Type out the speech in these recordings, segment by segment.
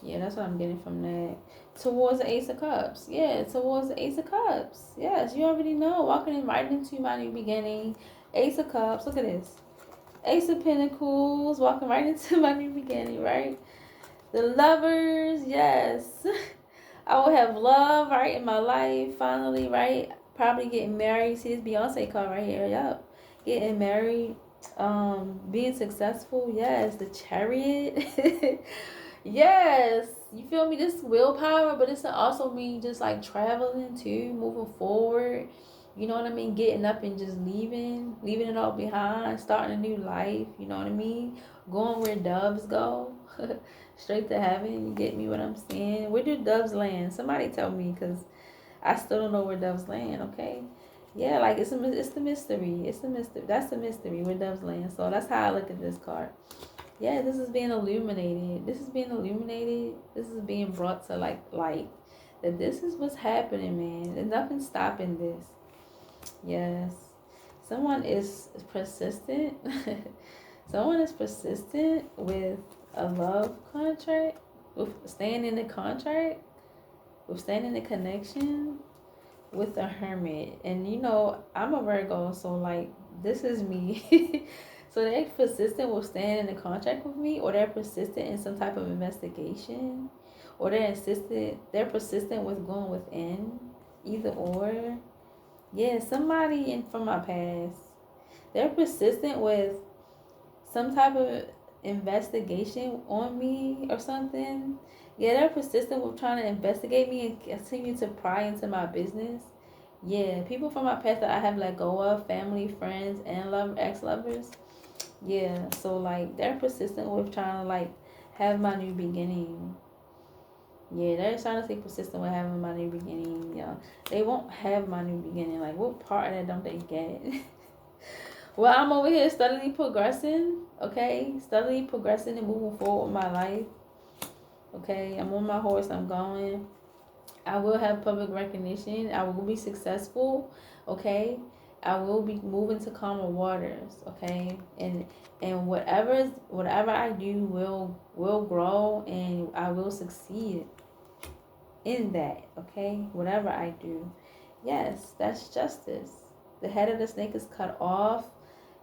Yeah, that's what I'm getting from that. Towards the Ace of Cups. Yeah, towards the Ace of Cups. Yes, you already know. Walking in right into my new beginning. Ace of Cups. Look at this. Ace of Pentacles. Walking right into my new beginning, right? The Lovers. Yes. I will have love, right, in my life, finally, right? Probably getting married. See this Beyonce card right here. Yup. Getting married. Being successful. Yes. The Chariot. Yes, you feel me? This willpower, but it's also me just like traveling too, moving forward. You know what I mean? Getting up and just leaving it all behind, starting a new life. You know what I mean? Going where doves go, straight to heaven. You get me what I'm saying? Where do doves land? Somebody tell me, cause I still don't know where doves land. Okay, yeah, like it's the mystery. It's the mystery. That's the mystery where doves land. So that's how I look at this card. Yeah, this is being illuminated. This is being illuminated. This is being brought to like light. That this is what's happening, man. There's nothing stopping this. Yes. Someone is persistent. Someone is persistent with a love contract, with staying in the contract, with staying in the connection, with a hermit. And you know, I'm a Virgo, so like this is me. So they're persistent with staying in the contract with me, or they're persistent in some type of investigation, or they're persistent with going within. Either or. Yeah, somebody in from my past. They're persistent with some type of investigation on me or something. Yeah, they're persistent with trying to investigate me and continue to pry into my business. Yeah, people from my past that I have let go of, family, friends, and ex-lovers. Yeah, so like they're persistent with trying to like have my new beginning. Yeah, they're trying to stay persistent with having my new beginning. Yeah, they won't have my new beginning. Like, what part of that don't they get? Well, I'm over here steadily progressing, okay? Steadily progressing and moving forward with my life, okay? I'm on my horse, I'm going. I will have public recognition. I will be successful, okay? I will be moving to calmer waters, okay? And whatever I do will grow, and I will succeed in that, okay? Whatever I do. Yes, that's justice. The head of the snake is cut off.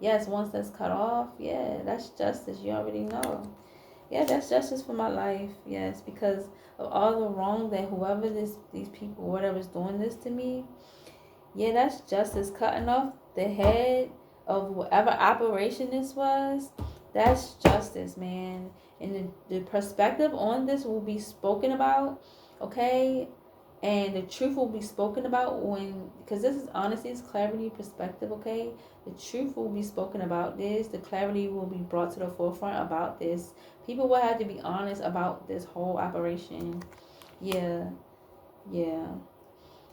Yes, once that's cut off, yeah, that's justice. You already know. Yeah, that's justice for my life. Yes, because of all the wrong that whoever these people, whatever's doing this to me, yeah, that's justice. Cutting off the head of whatever operation this was, that's justice, man. And the perspective on this will be spoken about, okay? And the truth will be spoken about when, because this is honesty, it's clarity, perspective, okay? The truth will be spoken about this. The clarity will be brought to the forefront about this. People will have to be honest about this whole operation. Yeah, yeah.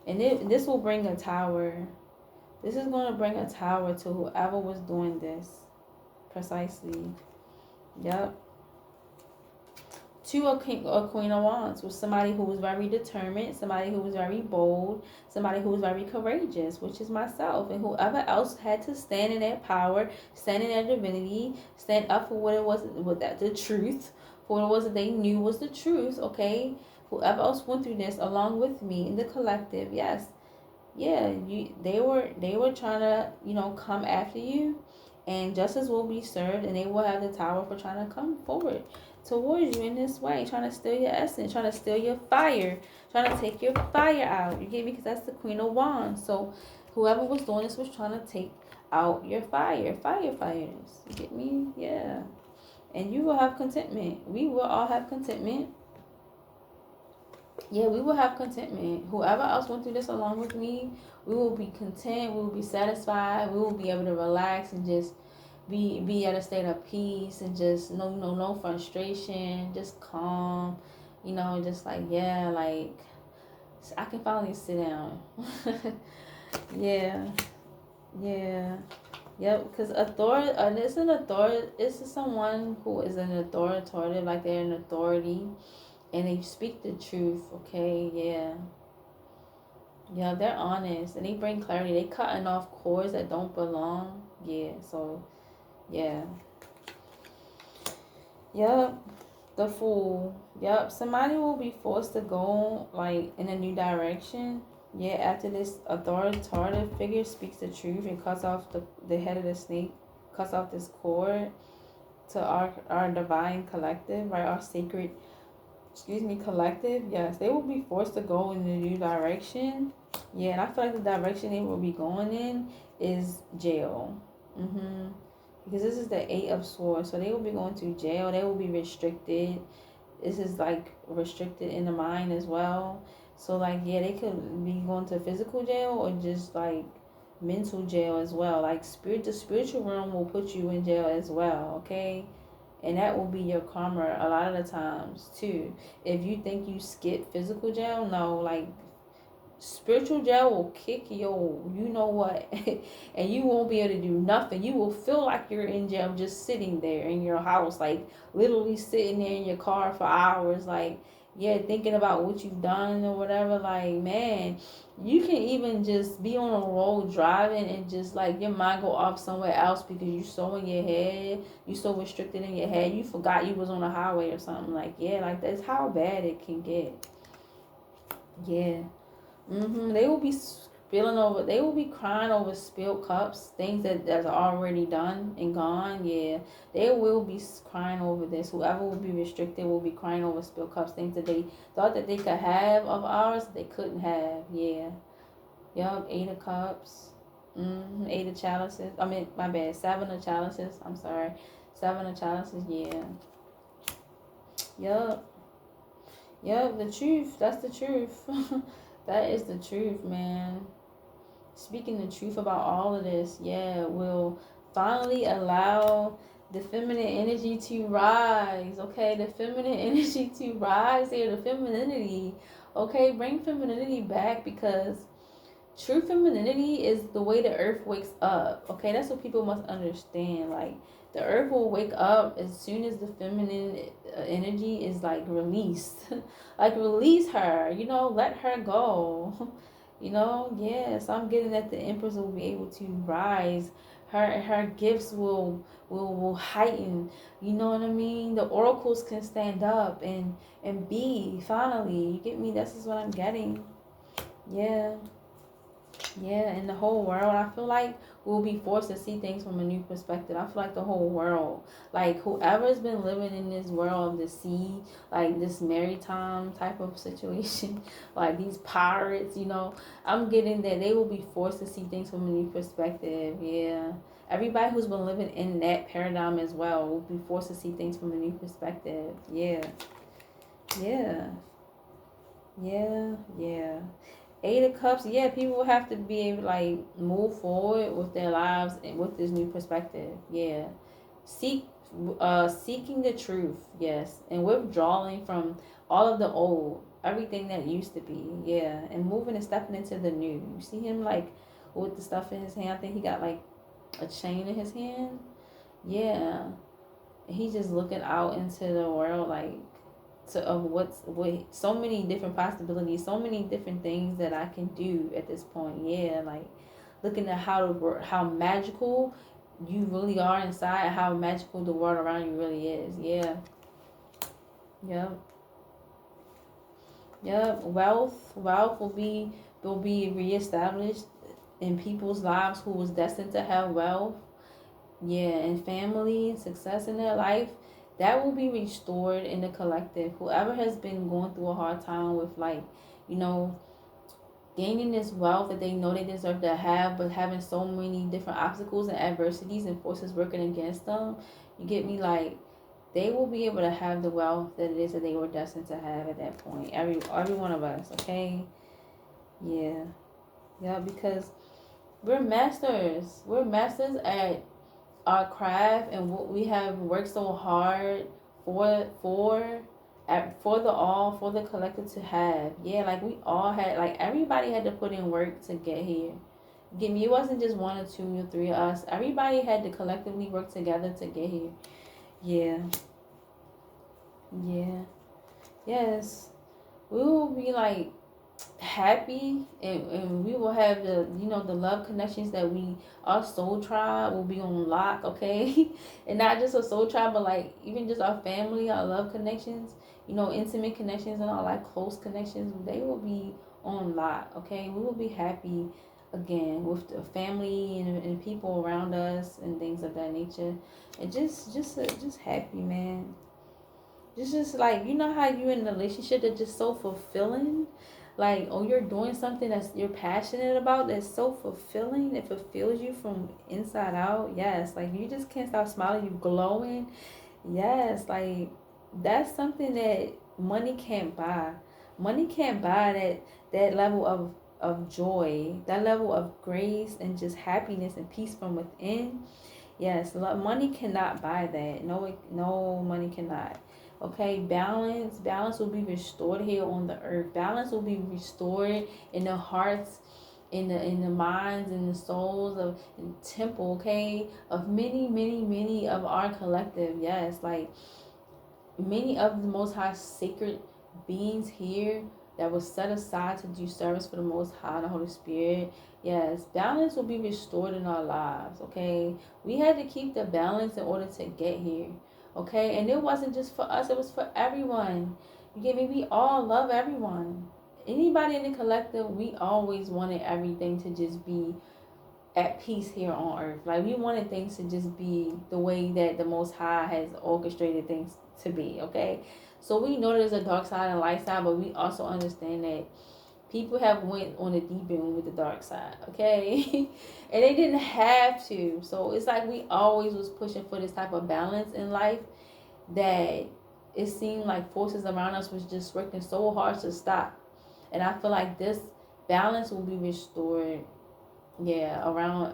And this will bring a tower. This is going to bring a tower to whoever was doing this. Precisely. Yep. To a king or queen of wands was somebody who was very determined, somebody who was very bold, somebody who was very courageous, which is myself. And whoever else had to stand in their power, stand in their divinity, stand up for what it was, what that the truth, for what it was that they knew was the truth, okay? Whoever else went through this along with me in the collective, yes. Yeah, they were trying to, come after you, and justice will be served, and they will have the tower for trying to come forward towards you in this way, trying to steal your essence, trying to steal your fire, trying to take your fire out. You get me? Because that's the Queen of Wands. So whoever was doing this was trying to take out your firefighters. You get me? Yeah. And you will have contentment. We will all have contentment. Yeah, we will have contentment. Whoever else went through this along with me, we will be content. We will be satisfied. We will be able to relax and just be at a state of peace, and just no frustration, just calm. Just like, yeah, like I can finally sit down. Yeah, yeah. Yep, because this is someone who is an authoritative, like they're an authority, and they speak the truth, okay? Yeah. Yeah, they're honest, and they bring clarity. They cutting off cords that don't belong. Yeah, so, yeah. Yep. The Fool. Yep. Somebody will be forced to go like in a new direction. Yeah, after this authoritative figure speaks the truth and cuts off the head of the snake, cuts off this cord to our divine collective, right? Our sacred, collective. Yes, they will be forced to go in a new direction. Yeah, and I feel like the direction they will be going in is jail. Because this is the Eight of Swords, so they will be going to jail. They will be restricted. This is like restricted in the mind as well. So like, yeah, they could be going to physical jail or just like mental jail as well. Like the spiritual realm will put you in jail as well, okay? And that will be your karma a lot of the times too. If you think you skip physical jail, no, like spiritual jail will kick your you know what and you won't be able to do nothing. You will feel like you're in jail just sitting there in your house, like literally sitting there in your car for hours, like yeah, thinking about what you've done or whatever. Like, man, you can even just be on a road driving and just like your mind go off somewhere else because you so in your head, you so restricted in your head, you forgot you was on a highway or something. Like, yeah, like that's how bad it can get. Yeah. They will be spilling over. They will be crying over spilled cups, things that's already done and gone. Yeah, they will be crying over this. Whoever will be restricted will be crying over spilled cups, things that they thought that they could have of ours that they couldn't have. Yeah. Yup. Eight of Cups. Eight of Chalices. I mean, my bad. Seven of Chalices. I'm sorry. Seven of Chalices. Yeah. Yup. Yup. The truth. That's the truth. That is the truth, man. Speaking the truth about all of this, yeah, will finally allow the feminine energy to rise. Okay, the feminine energy to rise here, the femininity. Okay, bring femininity back, because true femininity is the way the earth wakes up. Okay, that's what people must understand. Like, the earth will wake up as soon as the feminine energy is like released. Like, release her, let her go. Yes, I'm getting that the empress will be able to rise. Her gifts will heighten. You know what I mean? The oracles can stand up and be finally. You get me? This is what I'm getting. Yeah. Yeah, in the whole world, I feel like we'll be forced to see things from a new perspective. I feel like the whole world, like whoever's been living in this world of the sea, like this maritime type of situation, like these pirates, I'm getting that they will be forced to see things from a new perspective. Yeah. Everybody who's been living in that paradigm as well will be forced to see things from a new perspective. Yeah. Yeah. Yeah. Yeah. Eight of Cups, yeah, people have to be able to like move forward with their lives and with this new perspective. Yeah. Seeking the truth, yes, and withdrawing from all of the old, everything that used to be. Yeah. And moving and stepping into the new. You see him like with the stuff in his hand. I think he got like a chain in his hand. Yeah. And he's just looking out into the world like of what so many different possibilities, so many different things that I can do at this point. Yeah, like looking at how magical you really are inside, how magical the world around you really is. Yeah. Yep. Yep. Wealth will be reestablished in people's lives who was destined to have wealth. Yeah, and family and success in their life, that will be restored in the collective. Whoever has been going through a hard time with like, you know, gaining this wealth that they know they deserve to have, but having so many different obstacles and adversities and forces working against them, you get me? Like, they will be able to have the wealth that it is that they were destined to have at that point. Every one of us, okay? Yeah. Yeah, because we're masters. We're masters at our craft and what we have worked so hard for for the collective to have. Yeah, like we all had, like everybody had to put in work to get here. Get me? It wasn't just one or two or three of us. Everybody had to collectively work together to get here. Yeah. Yeah. Yes. We will be like happy, and we will have the, you know, the love connections that our soul tribe will be on lock, okay? And not just a soul tribe, but like even just our family, our love connections, you know, intimate connections and all like close connections, they will be on lock, okay? We will be happy again with the family and people around us and things of that nature, and just happy, man. Just like, you know how you in a relationship that's just so fulfilling, like, oh, you're doing something that's you're passionate about, that's so fulfilling, it fulfills you from inside out. Yes, like you just can't stop smiling, you glowing. Yes, like that's something that money can't buy. Money can't buy that level of joy, that level of grace and just happiness and peace from within. Yes, money cannot buy that. No, money cannot. Okay, balance will be restored here on the earth. Balance will be restored in the hearts, in the minds, in the souls of in the temple. Okay, of many of our collective. Yes, like many of the Most High sacred beings here that was set aside to do service for the Most High, the Holy Spirit. Yes, balance will be restored in our lives, okay? We had to keep the balance in order to get here, okay? And it wasn't just for us, it was for everyone. You get me? We all love everyone. Anybody in the collective, we always wanted everything to just be at peace here on earth. Like we wanted things to just be the way that the Most High has orchestrated things to be, okay? So we know there's a dark side and light side, but we also understand that people have went on the deep end with the dark side, okay? And they didn't have to. So it's like we always was pushing for this type of balance in life that it seemed like forces around us was just working so hard to stop. And I feel like this balance will be restored, yeah, around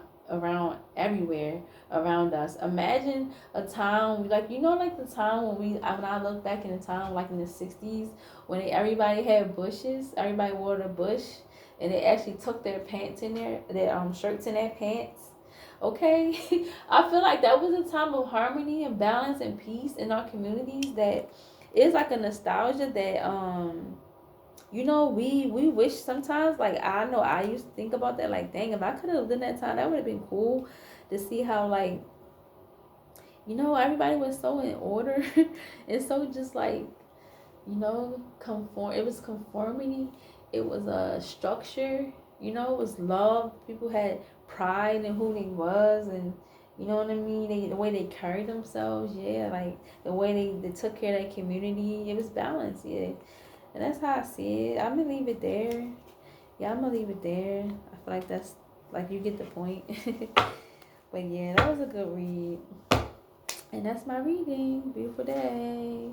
everywhere around us. Imagine a time like, you know, like the time when I look back in the time like in the 60s when everybody had bushes, everybody wore the bush, and they actually took their pants in their shirts in their pants, okay? I feel like that was a time of harmony and balance and peace in our communities that is like a nostalgia that you know, we wish sometimes, like I know I used to think about that, like dang, if I could have lived in that time, that would have been cool to see how, like, you know, everybody was so in order and so just like, you know, it was conformity, it was a structure, you know, it was love, people had pride in who they was, and you know what I mean, the way they carried themselves, yeah, like the way they took care of their community, it was balanced, yeah. And that's how I see it. I'm gonna leave it there. Yeah, I'm gonna leave it there. I feel like that's like you get the point. But yeah, that was a good read. And that's my reading. Beautiful day.